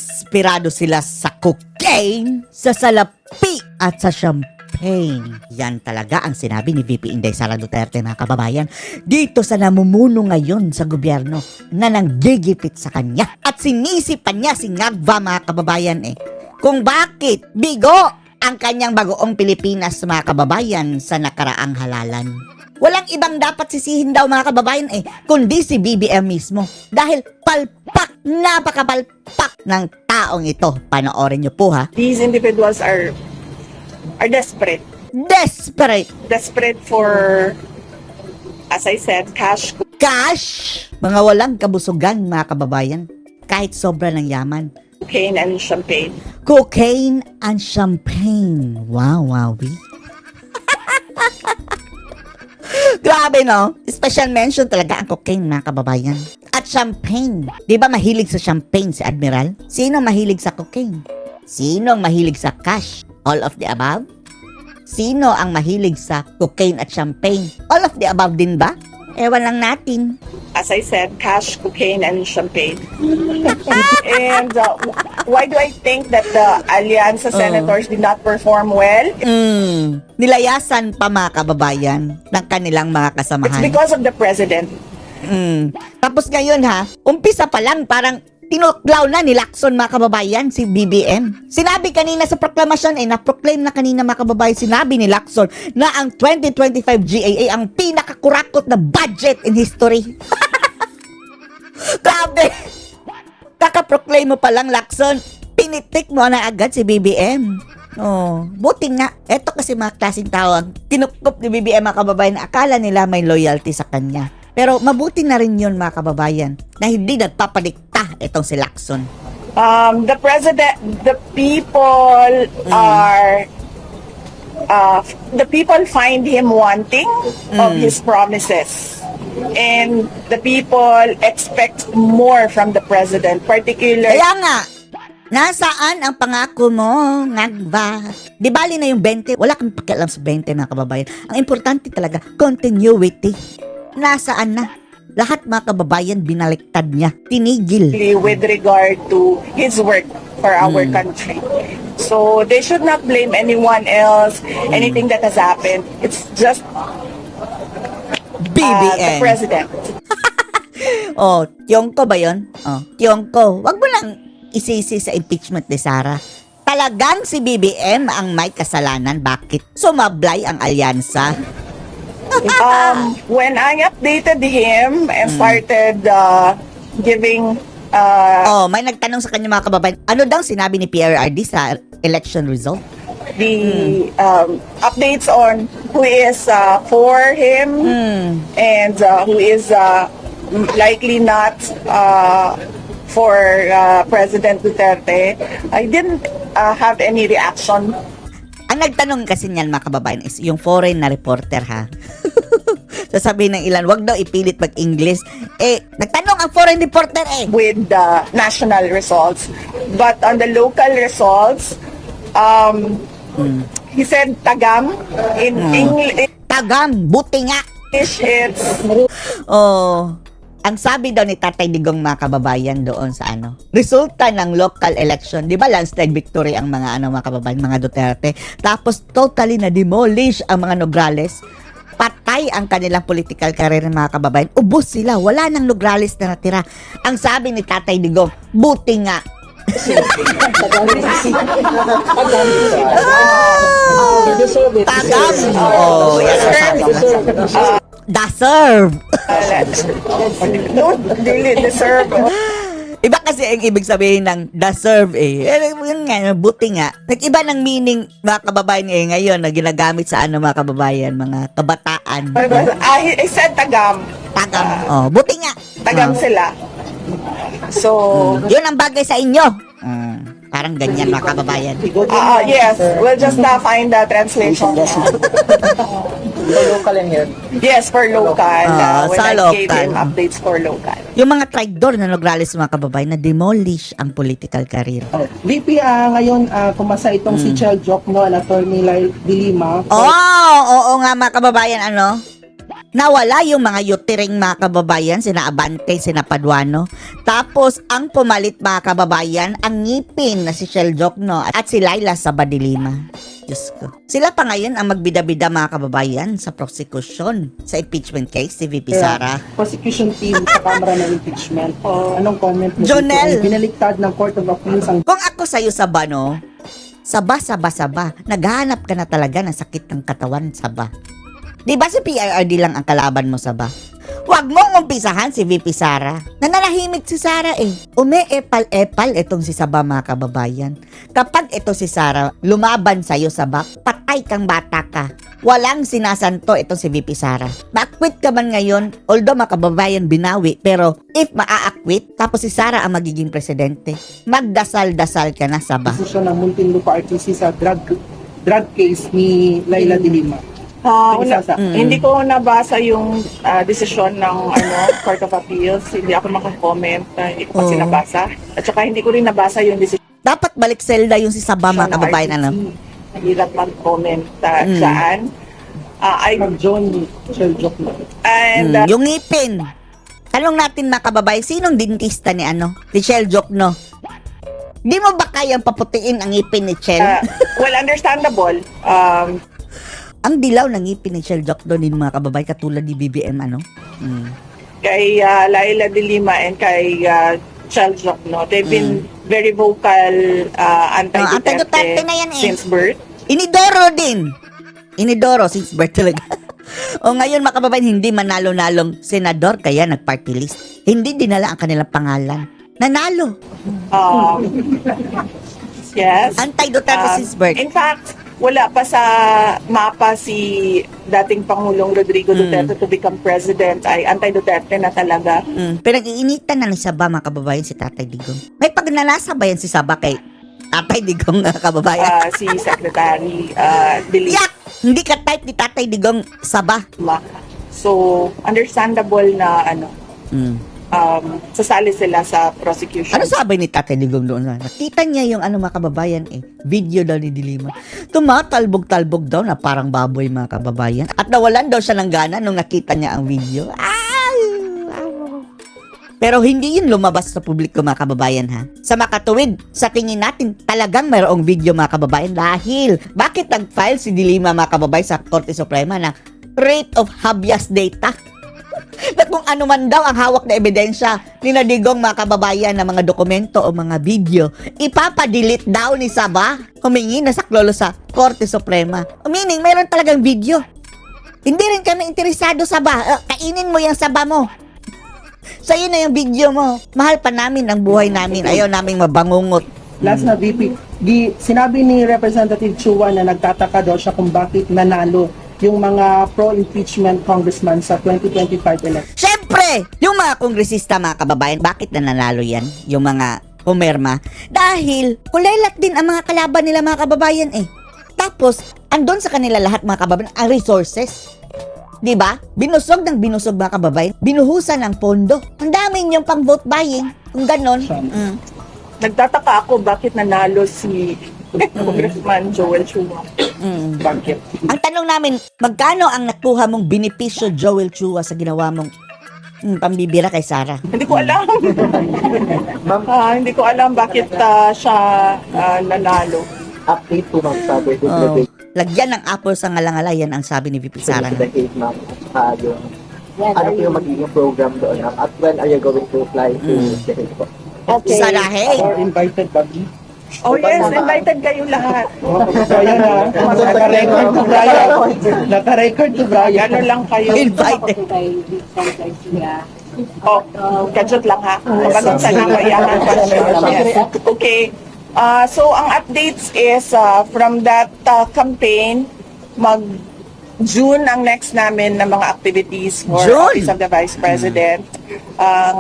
inspirado sila sa cocaine, sa salapi at sa champagne. Yan talaga ang sinabi ni VP Inday Sara Duterte, mga kababayan, dito sa namumuno ngayon sa gobyerno na nanggigipit sa kanya. At sinisipan niya si Ngagva, mga kababayan, kung bakit bigo ang kanyang bagoong Pilipinas, mga kababayan, sa nakaraang halalan. Walang ibang dapat sisihin daw, mga kababayan, kundi si BBM mismo. Dahil palpak, napakapalpak ng taong ito. Panoorin niyo po, ha? These individuals are desperate. Desperate. Desperate for, as I said, cash. Cash. Mga walang kabusugan, mga kababayan. Kahit sobra ng yaman. Cocaine and champagne. Cocaine and champagne. Wow, wowie. Grabe, no? Special mention talaga ang cocaine, mga kababayan. At champagne. Di ba mahilig sa champagne si Admiral? Sino mahilig sa cocaine? Sino ang mahilig sa cash? All of the above? Sino ang mahilig sa cocaine at champagne? All of the above din ba? Ewan lang natin. As I said, cash, cocaine, and champagne. And why do I think that the Alianza senators did not perform well? Nilayasan pa, mga kababayan, ng kanilang mga It's kasamahan. because of the president. Tapos ngayon, ha, umpisa pa lang, parang tinuklaw na ni Lacson, mga kababayan, si BBM. Sinabi kanina sa proklamasyon, na-proclaim na kanina, mga kababayan, sinabi ni Lacson na ang 2025 GAA ang pinakakurakot na budget in history. Grabe! Kaka-proclaim mo pa lang, Lacson, pinitik mo na agad si BBM. Oh, buti nga. Eto kasi mga klaseng tao ang kinupkup ni BBM, mga kababayan, akala nila may loyalty sa kanya. Pero mabuti na rin yun, mga kababayan, na hindi nagpapadikta itong si Lacson. The president, the people find him wanting of his promises. And the people expect more from the president, particularly. Kaya nga, nasaan ang pangako mo, Ngagva? Di bali na yung 20, wala kang pakialam sa 20, mga kababayan. Ang importante talaga, continuity. Nasaan na? Lahat, mga kababayan, binaliktad niya. Tinigil. with regard to his work for our country. So they should not blame anyone else, anything that has happened. It's just the BBM. president. Oh, Tiongko ba yun? Oh, Tiongko. Wag mo lang isisi sa impeachment ni Sara. Talagang si BBM ang may kasalanan. Bakit sumablay ang alyansa? When I updated him and started giving Oh, may nagtanong sa kanya, mga kababayan, ano daw sinabi ni PRRD sa election result? the updates on who is for him and who is likely not for President Duterte, I didn't have any reaction. Ang nagtanong kasi niyan, mga kababayan, is yung foreign na reporter, ha? Sasabihin ng ilan, wag daw ipilit mag-English. Nagtanong ang foreign reporter, With the national results, but on the local results, he said tagam in English. Tagam, buti nga. It's Oh, ang sabi daw ni Tatay Digong, mga kababayan, doon sa resulta ng local election. Di ba landslide victory ang mga mga kababayan, mga Duterte? Tapos totally na demolish ang mga Nograles. Patay ang kanilang political career, mga kababayan. Ubus sila. Wala nang Nograles na natira. Ang sabi ni Tatay Digong, buti nga. Tagam. Oh, yan ang sabi niya. Deserve. don't really deserve. Iba kasi ang ibig sabihin ng deserve, Yun nga, buti nga. Nag-iba ng meaning, mga kababayan, ngayon na ginagamit sa mga kababayan, mga kabataan. I said tagam. Tagam. Oh, buti nga. Tagam sila. So, Yun ang bagay sa inyo. Parang ganyan, mga kababayan. yes, we'll just find the translation. For local and here. Yes, for local. When sa I gave local. him updates for local. Yung mga traidor na Nograles, mga kababayan, na demolish ang political career. VP, ngayon, kumasa itong si Chel Jokno and Attorney Lai de Lima. Oo nga, mga kababayan, Nawala yung mga yutiring mga kababayan, sina Abante, sina Paduano. Tapos, ang pumalit mga kababayan, ang ngipin na si Shell Jokno at si Laila Sabadilima. Diyos ko. Sila pa ngayon ang magbida-bida mga kababayan sa prosecution sa impeachment case si VP Sara. Prosecution team sa Kamara ng Impeachment. Anong comment mo? Jonel! dito? Binaliktad ng Court of Appeals ang Kung ako sa'yo Saba, no? Saba. Naghahanap ka na talaga ng sakit ng katawan, Saba. Di ba si PRRD lang ang kalaban mo, Saba? Huwag mong umpisahan si VP Sara. Nananahimik si Sara eh. Ume-epal-epal itong si Saba mga kababayan. Kapag ito si Sara, lumaban sa'yo, Saba, patay kang bata ka. Walang sinasanto itong si VP Sara. Ma-acquit ka man ngayon, although mga kababayan binawi, pero if maa-acquit, tapos si Sara ang magiging presidente, magdasal-dasal ka na, Saba. desisyon ng Muntinlupa RTC sa drug case ni Laila de Lima. Hindi ko nabasa yung desisyon ng Court of Appeals. Hindi ako makakomment. Hindi ko kasi nabasa. At saka hindi ko rin nabasa yung desisyon Dapat balik selda yung si Saba mga ng kababayan, RTC. ano? Hirap mag-comment saan. Pag John Shell Jokno. And Yung ngipin. Tanong natin mga kababayan, sinong dentista ni ni Shell Jokno? Di mo ba kayang paputiin ang ngipin ni Shell? well, understandable. Ang dilaw ng ngipin ni Shell Jokno din mga kababayan, katulad ni BBM, ano? Kay Laila de Lima and kay Shell Jokno, they've been very vocal anti-Duterte anti-Duterte na yan eh. since birth. Inidoro din. Inidoro since birth talaga. O ngayon mga kababayan, hindi manalo-nalong senador kaya nag-party list. Hindi dinala ang kanilang pangalan. Nanalo. Yes. Anti-Duterte since birth. In fact, wala pa sa mapa si dating Pangulong Rodrigo Duterte to become president, ay anti-Duterte na talaga. Pinag-iinitan na ni Saba mga kababayan si Tatay Digong. May pagnanasa ba yan si Saba kay Tatay Digong mga kababayan? Si Secretary Dilip. Yak! Hindi ka type ni Tatay Digong Saba. So, understandable na sasali sila sa prosecution. Ano sabi ni Tatay Digong doon? Nakita niya yung mga kababayan video daw ni Dilima. Tumatalbog-talbog daw na parang baboy mga kababayan. At nawalan daw siya ng gana nung nakita niya ang video. Pero hindi yun lumabas sa publiko mga kababayan ha. Sa makatuwid, sa tingin natin talagang mayroong video mga kababayan dahil bakit nag-file si Dilima mga kababayan sa Korte Suprema na rate of habeas data? Na kung ano man daw ang hawak na ebidensya ni Digong mga kababayan na mga dokumento o mga video, ipapadelete daw ni Saba. Humingi na saklolo sa Korte Suprema. Meaning, mayroon talagang video. Hindi rin kami interesado, Saba. Kainin mo yung Saba mo. Sa'yo na yung video mo. Mahal pa namin ang buhay namin. Ayaw naming mabangungot. Last na VP, sinabi ni Representative Chua na nagtataka daw siya kung bakit nanalo yung mga pro-impeachment congressman sa 2025 election. Siyempre, yung mga kongresista mga kababayan, bakit nanalo yan? Yung mga pumerma. Dahil kulelat din ang mga kalaban nila mga kababayan Tapos, andon sa kanila lahat mga kababayan ang resources. Diba? Binusog ng binusog mga kababayan. Binuhusan ng pondo. Ang dami yung pang vote buying. Kung ganon. Nagtataka ako bakit nanalo si Congressman Joel Chua. Bakit? Ang tanong namin, magkano ang nakuha mong benepisyo Joel Chua sa ginawa mong pambibira kay Sara? Hindi ko alam. Hindi ko alam bakit siya nanalo. Update po ma'am sa birthday celebration Lagyan ng apple sa ngalangalayan ang sabi ni VP Sara. to the cake ma'am. Yung ano po yung magiging program doon ma'am? At when are you going to fly to the cake po? Okay. Sara, hey! Or invited ba? Oh yes, invited kayo lahat. Brian na. Naka-record to Brian. Naka-record to Brian. Gano'n lang kayo. Invited. Kajot lang ha. Kapag sa nakayahan pa. Okay. So, ang updates is from that campaign, June ang next namin na mga activities for June? Office of the Vice President.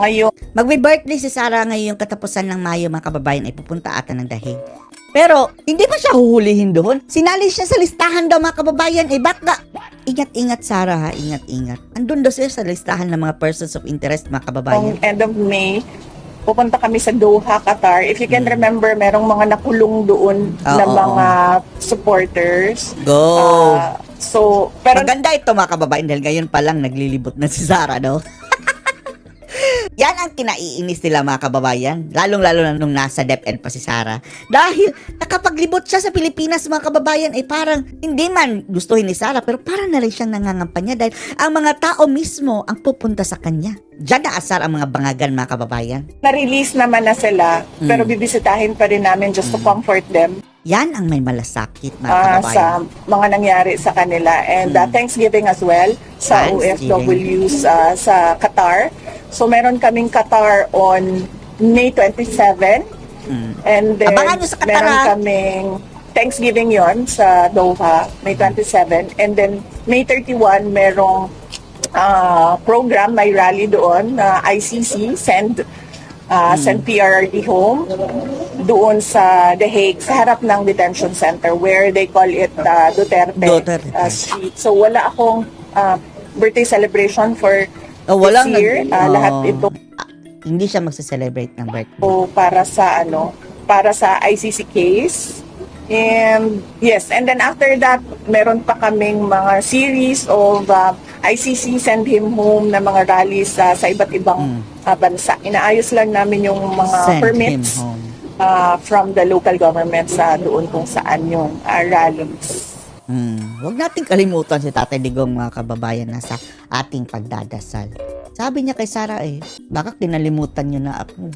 Ngayon, Magbe-birthday si Sara ngayong katapusan ng Mayo mga kababayan ay pupunta ata ng Dahig. Pero, hindi pa siya huhulihin doon. Sinali siya sa listahan daw mga kababayan. Baka, ingat-ingat Sara ha, ingat-ingat. Andun daw siya sa listahan ng mga persons of interest mga kababayan. end of May, pupunta kami sa Doha, Qatar. If you can remember, merong mga nakulong doon na Oo. mga supporters. Go! So, pero Maganda ito mga kababayan dahil ngayon pa lang naglilibot na si Sarah, no? Yan ang kinaiinis nila mga kababayan. Lalong-lalo na nung nasa DepEd pa si Sarah. Dahil nakapaglibot siya sa Pilipinas mga kababayan ay parang hindi man gustuhin ni Sarah pero parang na rin siyang nangangampanya dahil ang mga tao mismo ang pupunta sa kanya. Diyan naasar ang mga bangagan mga kababayan. na-release naman na sila, pero bibisitahin pa rin namin just to comfort them Yan ang may malasakit mga kababayan. sa mga nangyari sa kanila. And Thanksgiving as well sa Thanksgiving. OFWs sa Qatar. So meron kaming Qatar on May 27. And then Abangan nyo sa Qatar, meron ha? kaming Thanksgiving yon sa Doha, May 27. And then May 31, merong program, may rally doon na ICC send PRRD home doon sa The Hague, sa harap ng detention center where they call it Duterte Street. So wala akong birthday celebration for Walang this year. Lahat ito hindi siya magse-celebrate ng birthday. para sa ICC case. And yes, and then after that, meron pa kaming mga series of ICC send him home na mga rallies sa iba't ibang bansa. Inaayos lang namin yung mga Send permits him home. from the local government sa doon kung saan yung rallies. Huwag nating kalimutan si Tatay Digong mga kababayan na sa ating pagdadasal. Sabi niya kay Sarah baka kinalimutan niyo na ako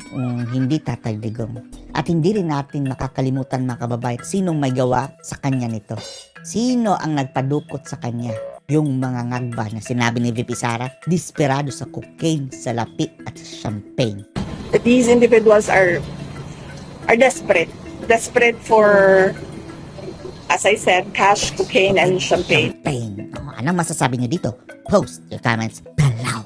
hindi Tatay Digong. At hindi rin natin makakalimutan mga kababayan sinong may gawa sa kanya nito. Sino ang nagpadukot sa kanya? Yung mga ngagba na sinabi ni VP Sara, desperado sa cocaine, sa lapi at sa champagne. These individuals are desperate for, as I said, cash, cocaine, and champagne. Champagne. Anong masasabi niyo dito? Post your comments below.